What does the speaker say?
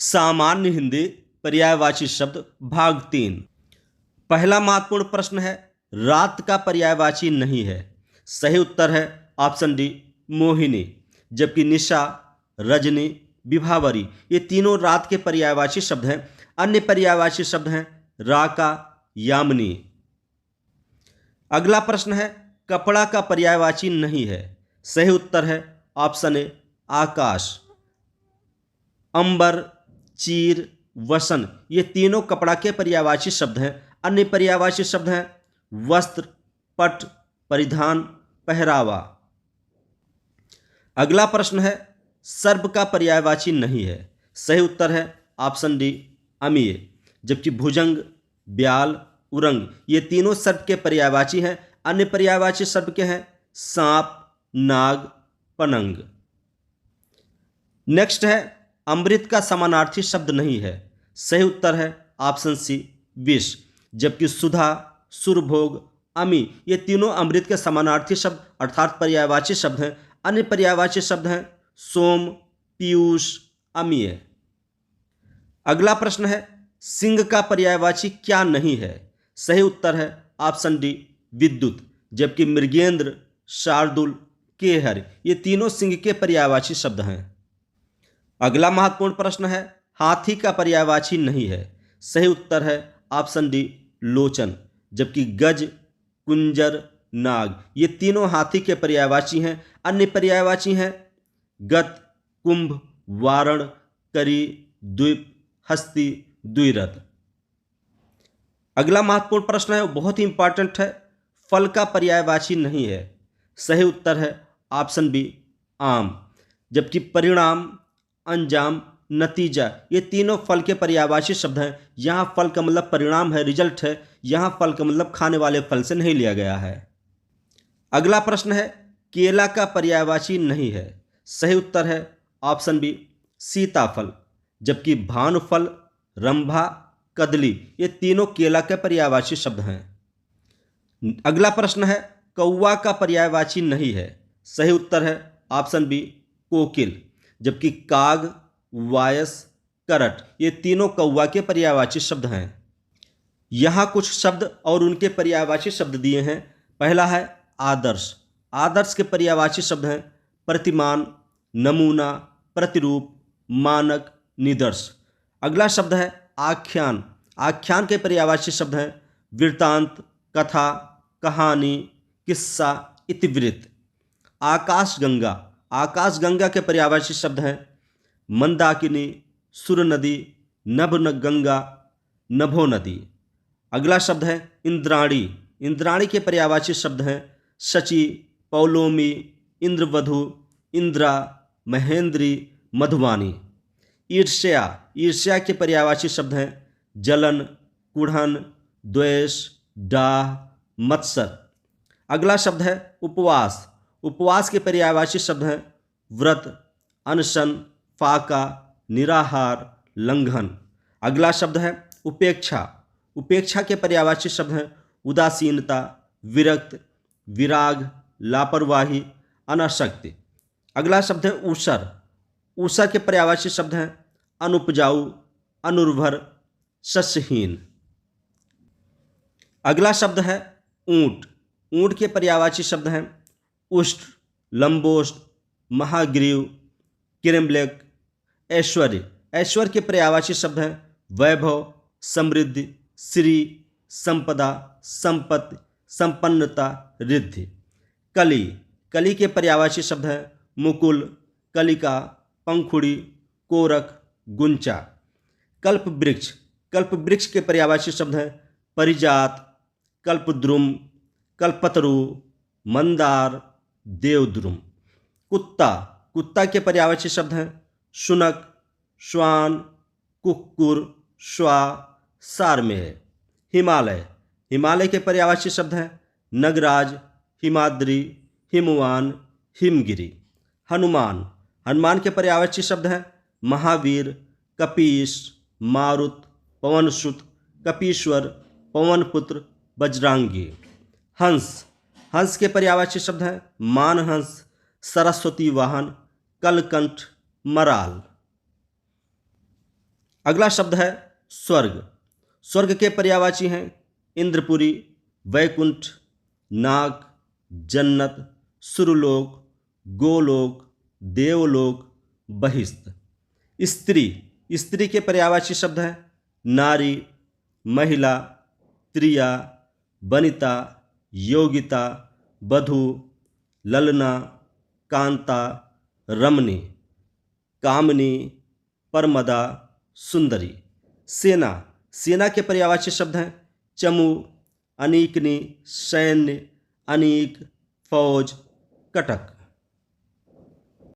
सामान्य हिंदी पर्यायवाची शब्द भाग 3। पहला महत्वपूर्ण प्रश्न है, रात का पर्यायवाची नहीं है। सही उत्तर है ऑप्शन डी, मोहिनी। जबकि निशा, रजनी, विभावरी ये तीनों रात के पर्यायवाची शब्द हैं। अन्य पर्यायवाची शब्द हैं राका, यामिनी। अगला प्रश्न है, कपड़ा का पर्यायवाची नहीं है। सही उत्तर है ऑप्शन ए, आकाश। अंबर, चीर, वसन ये तीनों कपड़ा के पर्यायवाची शब्द हैं। अन्य पर्यायवाची शब्द हैं वस्त्र, पट, परिधान, पहरावा। अगला प्रश्न है, सर्प का पर्यायवाची नहीं है। सही उत्तर है ऑप्शन डी, अमीय। जबकि भुजंग, ब्याल, उरंग ये तीनों सर्प के पर्यायवाची हैं। अन्य पर्यायवाची शब्द के हैं सांप, नाग, पनंग। नेक्स्ट है, अमृत का समानार्थी शब्द नहीं है। सही उत्तर है ऑप्शन सी, विष। जबकि सुधा, सुरभोग, अमी ये तीनों अमृत के समानार्थी शब्द अर्थात पर्यायवाची शब्द हैं। अन्य पर्यायवाची शब्द हैं सोम, पीयूष, अमीय। अगला प्रश्न है, सिंह का पर्यायवाची क्या नहीं है। सही उत्तर है ऑप्शन डी, विद्युत। जबकि मृगेंद्र, शार्दुल, केहर ये तीनों सिंह के पर्यायवाची शब्द हैं। अगला महत्वपूर्ण प्रश्न है, हाथी का पर्यायवाची नहीं है। सही उत्तर है ऑप्शन डी, लोचन। जबकि गज, कुंजर, नाग ये तीनों हाथी के पर्यायवाची हैं। अन्य पर्यायवाची हैं गत, कुंभ, वारण, करी, द्वीप, हस्ती, द्विरथ। अगला महत्वपूर्ण प्रश्न है, बहुत ही इंपॉर्टेंट है, फल का पर्यायवाची नहीं है। सही उत्तर है ऑप्शन बी, आम। जबकि परिणाम, अंजाम, नतीजा ये तीनों फल के पर्यायवाची शब्द हैं। यहाँ फल का मतलब परिणाम है, रिजल्ट है। यहाँ फल का मतलब खाने वाले फल से नहीं लिया गया है। अगला प्रश्न है, केला का पर्यायवाची नहीं है। सही उत्तर है ऑप्शन बी, सीताफल। जबकि भानुफल, रंभा, कदली ये तीनों केला के पर्यायवाची शब्द हैं। अगला प्रश्न है, कौवा का पर्यायवाची नहीं है। सही उत्तर है ऑप्शन बी, कोकिल। जबकि काग, वायस, करट ये तीनों कौवा के पर्यायवाची शब्द हैं। यहाँ कुछ शब्द और उनके पर्यायवाची शब्द दिए हैं। पहला है आदर्श। आदर्श के पर्यायवाची शब्द हैं प्रतिमान, नमूना, प्रतिरूप, मानक, निदर्श। अगला शब्द है आख्यान। आख्यान के पर्यायवाची शब्द हैं वृत्तांत, कथा, कहानी, किस्सा, इतिवृत्त। आकाशगंगा। आकाशगंगा के पर्यायवाची शब्द हैं मंदाकिनी, सुर नदी, नभ गंगा, नभो नदी। अगला शब्द है इंद्राणी। इंद्राणी के पर्यायवाची शब्द हैं शची, पौलोमी, इंद्रवधु, इंद्रा, महेंद्री, मधुवानी। ईर्ष्या। ईर्ष्या के पर्यायवाची शब्द हैं जलन, कुढ़न, द्वेष, डाह, मत्सर। अगला शब्द है उपवास। उपवास के पर्यायवाची शब्द हैं व्रत, अनशन, फाका, निराहार, लंघन। अगला शब्द है उपेक्षा। उपेक्षा के पर्यायवाची शब्द हैं उदासीनता, विरक्त, विराग, लापरवाही, अनासक्ति। अगला शब्द है ऊसर। ऊसर के पर्यायवाची शब्द हैं अनुपजाऊ, अनुर्भर, शस्यहीन। अगला शब्द है ऊंट। ऊंट के पर्यायवाची शब्द हैं उष्ट, लंबोष्ट, महाग्रीव, किरम्बलेक, ऐश्वर्य। ऐश्वर्य के पर्यायवाची शब्द हैं वैभव, समृद्धि, श्री, संपदा, संपत्ति, संपन्नता, रिद्धि। कली। कली के पर्यायवाची शब्द हैं मुकुल, कलिका, पंखुड़ी, कोरक, गुंचा। कल्प वृक्ष। कल्प वृक्ष के पर्यायवाची शब्द हैं परिजात, कल्पद्रुम, कल्पतरु, मंदार, देवद्रुम। कुत्ता। कुत्ता के पर्यायवाची शब्द हैं शुनक, श्वान, कुक्कुर, श्वा, सारमेय। हिमालय। हिमालय के पर्यायवाची शब्द हैं नगराज, हिमाद्री, हिमवान, हिमगिरी। हनुमान। हनुमान के पर्यायवाची शब्द हैं महावीर, कपीश, मारुत, पवनसुत, कपीश्वर, पवनपुत्र, बजरांगी। हंस। हंस के पर्यायवाची शब्द हैं मानहंस, सरस्वती वाहन, कलकंठ, मराल। अगला शब्द है स्वर्ग। स्वर्ग के पर्यायवाची हैं इंद्रपुरी, वैकुंठ, नाग, जन्नत, सुरलोक, गोलोक, देवलोक, बहिष्ठ। स्त्री। स्त्री के पर्यायवाची शब्द हैं नारी, महिला, त्रिया, वनिता, योगिता, वधू, ललना, कांता, रमणी, कामनी, परमदा, सुंदरी। सेना। सेना के पर्यायवाची शब्द हैं चमू, अनीकनी, सैन्य, अनीक, फौज, कटक।